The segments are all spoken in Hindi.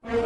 नमस्कार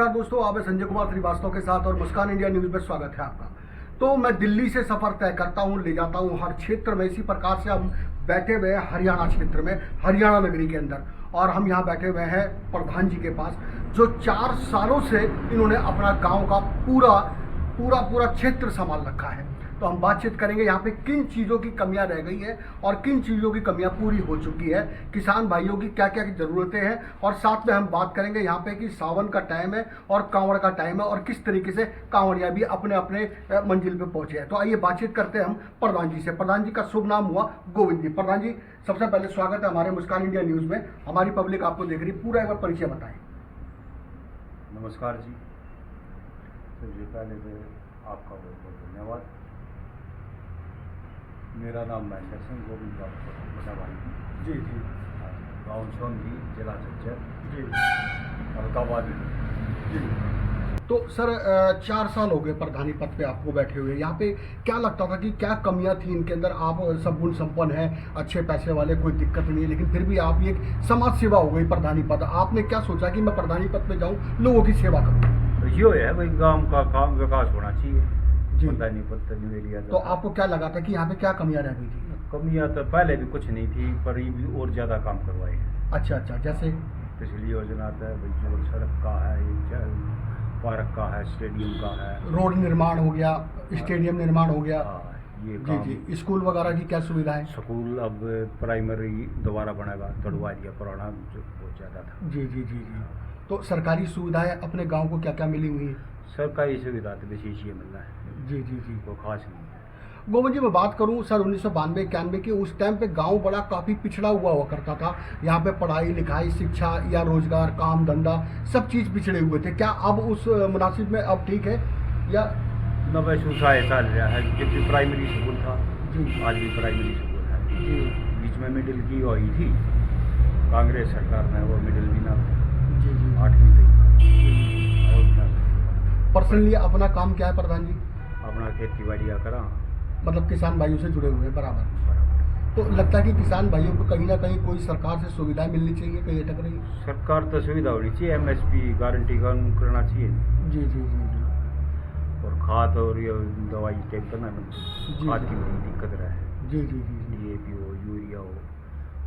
दोस्तों, आप संजय कुमार श्रीवास्तव के साथ और मुस्कान इंडिया न्यूज में स्वागत है आपका। तो मैं दिल्ली से सफर तय करता हूं, ले जाता हूं हर क्षेत्र में। इसी प्रकार से हम बैठे हुए हैं हरियाणा क्षेत्र में, हरियाणा नगरी के अंदर, और हम यहां बैठे हुए हैं प्रधान जी के पास, जो 4 सालों से इन्होंने अपना गांव का पूरा क्षेत्र संभाल रखा है। तो हम बातचीत करेंगे यहाँ पे किन चीज़ों की कमियां रह गई है और किन चीज़ों की कमियां पूरी हो चुकी है, किसान भाइयों की क्या क्या ज़रूरतें हैं, और साथ में हम बात करेंगे यहाँ पे कि सावन का टाइम है और कांवड़ का टाइम है और किस तरीके से कांवड़िया भी अपने अपने मंजिल पे पहुंचे हैं। तो आइए बातचीत करते हैं हम प्रधान जी से। प्रधान जी का शुभ नाम हुआ गोविंद जी। प्रधान जी, सबसे पहले स्वागत है हमारे मुस्कान इंडिया न्यूज़ में। हमारी पब्लिक आपको देख रही, पूरा एक बार परिचय बताएं। नमस्कार जी, सबसे पहले तो आपका बहुत बहुत धन्यवाद। मेरा नाम महेंद्र सिंह गोविंद बटावाली जी जी, गाँव सोनगी, जिला झज्जर जी, अलकाबाद जी। तो सर 4 साल हो गए प्रधानी पद पे आपको बैठे हुए। यहाँ पे क्या लगता था कि क्या कमियां थी इनके अंदर? आप सब गुण संपन्न हैं, अच्छे पैसे वाले, कोई दिक्कत नहीं है, लेकिन फिर भी आप ये समाज सेवा हो गई प्रधानी पद। आपने क्या सोचा कि मैं प्रधानी पद पे जाऊँ, लोगों की सेवा करूँ? यो है भाई, गांव का काम विकास होना चाहिए जी। प्रधानी पद तक एरिया। तो आपको क्या लगा था कि यहाँ पे क्या कमियां रह गई थी? कमियाँ तो पहले भी कुछ नहीं थी, पर ये भी और ज़्यादा काम करवाए हैं। अच्छा, जैसे पिछली योजना है भाई, जो सड़क का है, पार्क का है, स्टेडियम का है, रोड निर्माण हो गया, स्टेडियम निर्माण हो गया। ये जी जी। स्कूल वगैरह की क्या सुविधा है? स्कूल अब प्राइमरी दोबारा बनेगा, तोड़वा दिया, पुराना जो बहुत ज़्यादा था। जी जी जी जी। तो सरकारी सुविधाएं अपने गांव को क्या क्या मिली हुई है? सरकारी सुविधा तो विशेष ये मिलना है, जी जी जी। वो खास नहीं है। गोविंद जी, मैं बात करूं सर 1992-91 की, उस टाइम पे गांव बड़ा काफ़ी पिछड़ा हुआ करता था। यहाँ पे पढ़ाई लिखाई, शिक्षा या रोजगार, काम धंधा, सब चीज़ पिछड़े हुए थे। क्या अब उस मुनासिब में अब ठीक है या? 90 साल रहा है, जब भी प्राइमरी स्कूल था जी, आज भी प्राइमरी स्कूल है। जी बीच में मिडिल की हुई थी, कांग्रेस सरकार ने वो मिडिल भी ना जी जी। 8वीं तक। और क्या पर्सनली अपना काम क्या है प्रधान जी? अपना खेती बाड़ी करा, मतलब किसान भाइयों से जुड़े हुए हैं बराबर। तो लगता है कि किसान भाइयों को कहीं ना कहीं कोई सरकार से सुविधाएं मिलनी चाहिए, कहीं अटक रही है? सरकार तो सुविधा होनी चाहिए, MSP गारंटी कानून करना चाहिए। जी जी जी जी। और खाद और ये दवाई टाइप करना, खाद की बड़ी दिक्कत रहा है। जी जी जी जी। DAP हो, यूरिया हो,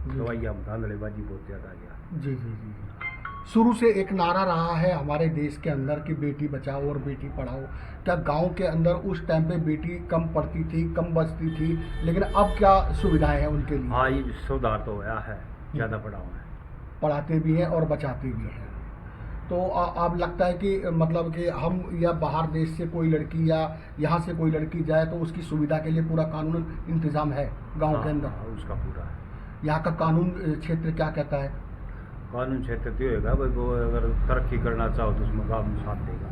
जी। दवाइयाँ धांधड़ेबाजी बहुत ज़्यादा आ गया। जी जी जी जी। शुरू से एक नारा रहा है हमारे देश के अंदर कि बेटी बचाओ और बेटी पढ़ाओ। क्या गांव के अंदर उस टाइम पे बेटी कम पढ़ती थी, कम बचती थी, लेकिन अब क्या सुविधाएं हैं उनके लिए? हाँ, ये सुधार तो होया है, ज़्यादा पढ़ाओ है, पढ़ाते भी हैं और बचाते भी हैं। तो आप लगता है कि मतलब कि हम या बाहर देश से कोई लड़की या यहाँ से कोई लड़की जाए तो उसकी सुविधा के लिए पूरा कानून इंतजाम है गाँव के अंदर? हाँ, उसका पूरा है। यहाँ का कानून क्षेत्र क्या कहता है? कानून क्षेत्र तो होगा भाई, वो अगर तरक्की करना चाहो तो उसमें कानून साथ देगा।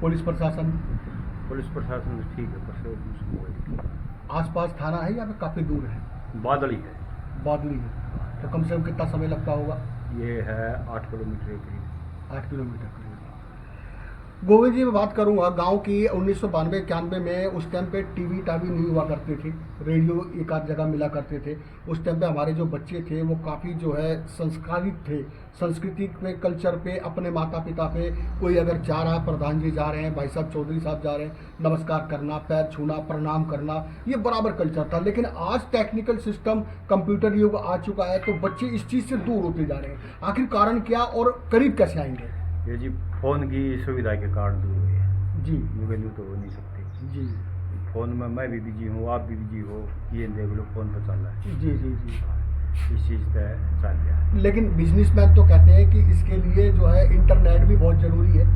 पुलिस प्रशासन तो ठीक है, पर उसको आसपास थाना है या फिर काफ़ी दूर है? बादल ही है। बादली है। तो कम से कम कितना समय लगता होगा? ये है 8 किलोमीटर के करीब। 8 किलोमीटर करीब। गोविंद जी, मैं बात करूंगा गांव की। 1992-91 में उस टाइम पे टीवी टावी नहीं हुआ करते थे, रेडियो एक आध जगह मिला करते थे। उस टाइम पे हमारे जो बच्चे थे वो काफ़ी जो है संस्कारित थे, संस्कृति पे, कल्चर पे, अपने माता पिता पे। कोई अगर जा रहा है, प्रधान जी जा रहे हैं, भाई साहब चौधरी साहब जा रहे हैं, नमस्कार करना, पैर छूना, प्रणाम करना, ये बराबर कल्चर था। लेकिन आज टेक्निकल सिस्टम, कंप्यूटर युग आ चुका है, तो बच्चे इस चीज़ से दूर होते जा रहे हैं। आखिर कारण क्या और करीब कैसे आएंगे? ये जी फ़ोन की सुविधा के कारण दूर हुए हैं जी। वैल्यू तो हो नहीं सकती जी। फ़ोन में मैं भी बिजी हूँ, आप भी बिजी हो, ये देख लो फ़ोन पर चल रहा है। जी जी जी। इस चीज़ से चल गया है। लेकिन बिजनेसमैन तो कहते हैं कि इसके लिए जो है इंटरनेट भी बहुत ज़रूरी है।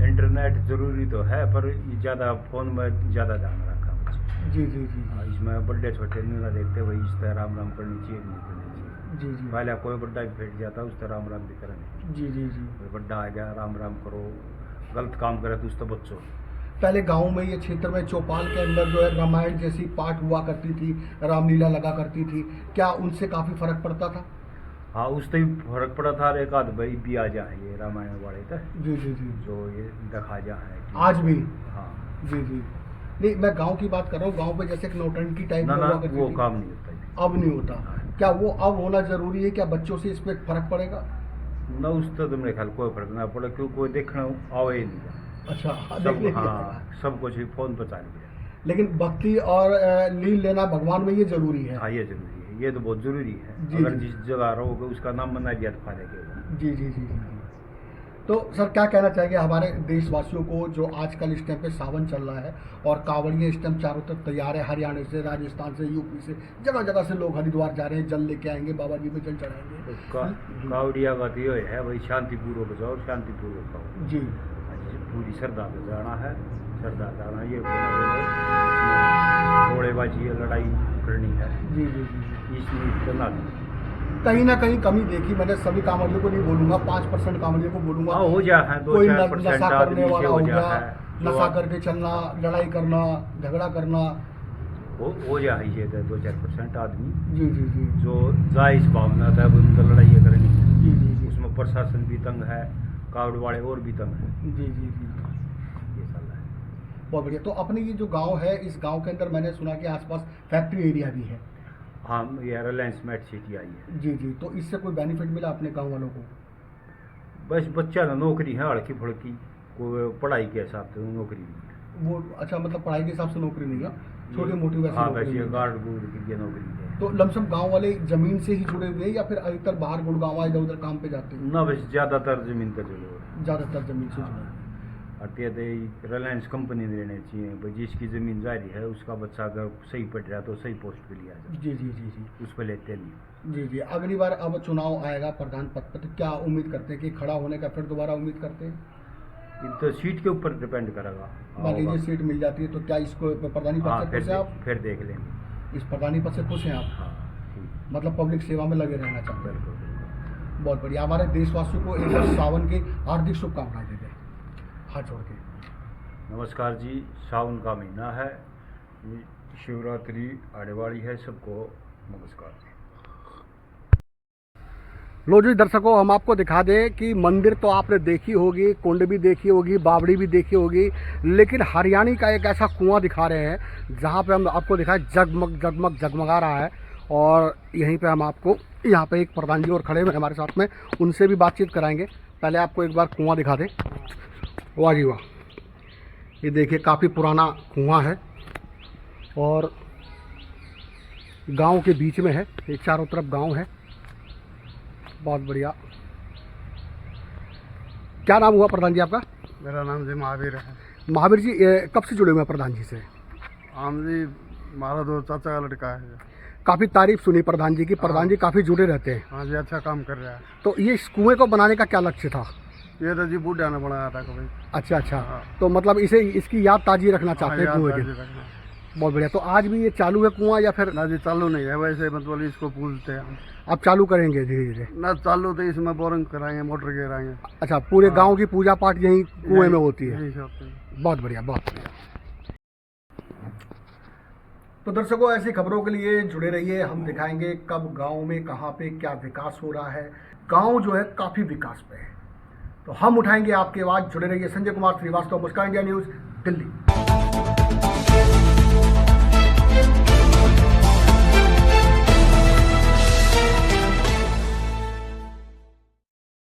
इंटरनेट ज़रूरी तो है, पर ज़्यादा फ़ोन में ज़्यादा ध्यान रखा मुझे। जी जी जी इसमें बड़े छोटे नहीं ना देखते भाई, इस तरह राम राम करनी चाहिए, नहीं करनी चाहिए। जी जी। पहले कोई बड्डा भी फेंक जाता उस तरह राम राम भी करेंगे। जी जी जी। कोई बड्डा आ गया राम राम करो, गलत काम करे तो उस तो बच्चों। पहले गांव में, ये क्षेत्र में, चौपाल के अंदर जो है रामायण जैसी पाठ हुआ करती थी, रामलीला लगा करती थी। क्या उनसे काफ़ी फर्क पड़ता था? हाँ उससे भी फर्क पड़ा था। एक आध भाई भी आ जाए ये रामायण वाले तक जी जी जी। जो ये दिखा जा है कि- आज भी? हाँ। जी जी। नहीं, मैं गांव की बात कर रहा हूँ। गांव पे जैसे एक नौटंकी टाइप ना में ना हुआ करती वो थी। काम नहीं होता है। अब नहीं होता। क्या वो अब होना जरूरी है? क्या बच्चों से इस पे फर्क पड़ेगा? ना उस तो तुमने ख्याल कोई फर्क ना पड़ा क्यों कोई देखना आवे ही नहीं। अच्छा, सब देखने के लिए। हाँ सब कुछ ही फोन पर चाल गया। लेकिन भक्ति और लीन लेना भगवान में ये जरूरी है। हाँ ये जरूरी है, ये तो बहुत जरूरी है। जी, अगर जी। जिस जगह रहोगे उसका नाम बना दिया तो फायदा क्या होगा। जी जी जी जी। तो सर क्या कहना चाहेंगे हमारे देशवासियों को जो आजकल इस टाइम पे सावन चल रहा है और कांवड़िए इस टाइम चारों तरफ तैयार है, हरियाणा से, राजस्थान से, यूपी से, जगह जगह से लोग हरिद्वार जा रहे हैं, जल लेके आएंगे, बाबा जी पे जल चढ़ाएंगे। तो कावड़िया का तो ये है भाई शांतिपूर्वक जाओ, शांतिपूर्वक आओ। जी पूरी श्रद्धा से जाना है, श्रद्धा जाना ये घोड़ेबाजी लड़ाई करनी है जी जी जी। इसमें करना कहीं ना कहीं कमी देखी मैंने। सभी कांवड़ियों को नहीं बोलूंगा, 5% कांवड़ियों को बोलूंगा। हाँ हो जा है, कोई 2-4% नशा करने आदमी से वाला हो हो जा गया, है। नशा करके चलना, लड़ाई करना, झगड़ा करना। हो जा है ये 2-4% आदमी जी जी जी। जो जायज भावना था उनका लड़ाई करनी है। जी जी जी। उसमें प्रशासन भी तंग है, कावड़ वाले और भी तंग है। जी जी जी। ये साला है। बहुत बढ़िया। तो अपने ये जो गांव है, इस गांव के अंदर मैंने सुना कि आसपास फैक्ट्री एरिया भी है। हाँ ये रिलायंस मेट सिटी आई है। जी जी। तो इससे कोई बेनिफिट मिला अपने गांव वालों को? बस बच्चा ना नौकरी है हड़की फड़की, कोई पढ़ाई के हिसाब से नौकरी नहीं है। वो अच्छा, मतलब पढ़ाई के हिसाब से नौकरी नहीं है, छोटी मोटी वैसी हाँ नौकरी वैसे नहीं है। गार्ड गुड़ के लिए नौकरी है। तो लमसम गांव वाले जमीन से ही जुड़े हुए हैं या फिर अधिकतर बाहर गुड़गांव इधर उधर काम पे जाते हैं? ना बस ज़्यादातर जमीन का जो ज्यादातर जमीन से जुड़े हाँ। हैं। अत्य रिलायंस कंपनी ने लेने चाहिए भाई, जिसकी ज़मीन जारी है उसका बच्चा अगर सही पढ़ रहा तो सही पोस्ट पे लिया जाए, जी जी जी जी। उस पर लेते नहीं। जी जी। अगली बार अब चुनाव आएगा प्रधान पद पर, तो क्या उम्मीद करते हैं कि खड़ा होने का फिर दोबारा उम्मीद करते हैं? इन तो सीट के ऊपर डिपेंड करेगा। मान लीजिए सीट मिल जाती है तो क्या इसको प्रधानी हाँ पद से खुश हैं आप? फिर देख लेंगे। इस प्रधानी पद से खुश हैं आप? हाँ ठीक, मतलब पब्लिक सेवा में लगे रहना चाहते हैं। बिल्कुल बिल्कुल। बहुत बढ़िया। हमारे देशवासियों को एक बार सावन की हार्दिक शुभकामनाएं दे दें हाथ जोड़ के। नमस्कार जी, सावन का महीना है, ये शिवरात्रि आने वाली है, सबको नमस्कार जी। लो जी दर्शकों, हम आपको दिखा दें कि मंदिर तो आपने देखी होगी, कुंड भी देखी होगी, बावड़ी भी देखी होगी, लेकिन हरियाणी का एक ऐसा कुआं दिखा रहे हैं जहां पे हम आपको दिखाएं जगमग जगमग जगमगा रहा है। और यहीं पे हम आपको, यहाँ पे एक प्रधान जी और खड़े हुए हमारे साथ में, उनसे भी बातचीत कराएंगे। पहले आपको एक बार कुआं दिखा दें। वाह जी वाह, ये देखिए काफ़ी पुराना कुआं है और गांव के बीच में है, ये चारों तरफ गांव है। बहुत बढ़िया। क्या नाम हुआ प्रधान जी आपका? मेरा नाम जी महावीर है। महावीर जी, ये कब से जुड़े हुए हैं प्रधान जी से? आम जी हमारा दो चाचा का लड़का है। काफ़ी तारीफ सुनी प्रधान जी की, प्रधान जी काफ़ी जुड़े रहते हैं। हाँ जी, अच्छा काम कर रहा है। तो ये इस कुएं को बनाने का क्या लक्ष्य था? ये तो जी बूढ़ा ने बनाया था कभी। अच्छा अच्छा। हाँ। तो मतलब इसे, इसकी याद ताजी रखना चाहते हैं हाँ, कुएं याद की। रखना। बहुत बढ़िया। तो आज भी ये चालू है कुआं या फिर ना जी चालू नहीं है, वैसे मतलब इसको पूछते हैं हम। आप चालू करेंगे धीरे धीरे? ना चालू तो इसमें बोरिंग कराएंगे, मोटर गिराएंगे। अच्छा, पूरे हाँ। गांव की पूजा पाठ यहीं कुएं में होती है? यही सब है। बहुत बढ़िया, बहुत बढ़िया। तो दर्शकों, ऐसी खबरों के लिए जुड़े रहिए। हम दिखाएंगे कब गांव में कहां पे क्या विकास हो रहा है। गांव जो है काफ़ी विकास पे है, तो हम उठाएंगे आपकी आवाज़। जुड़े रहिए। संजय कुमार श्रीवास्तव, मुस्कान इंडिया न्यूज़, दिल्ली।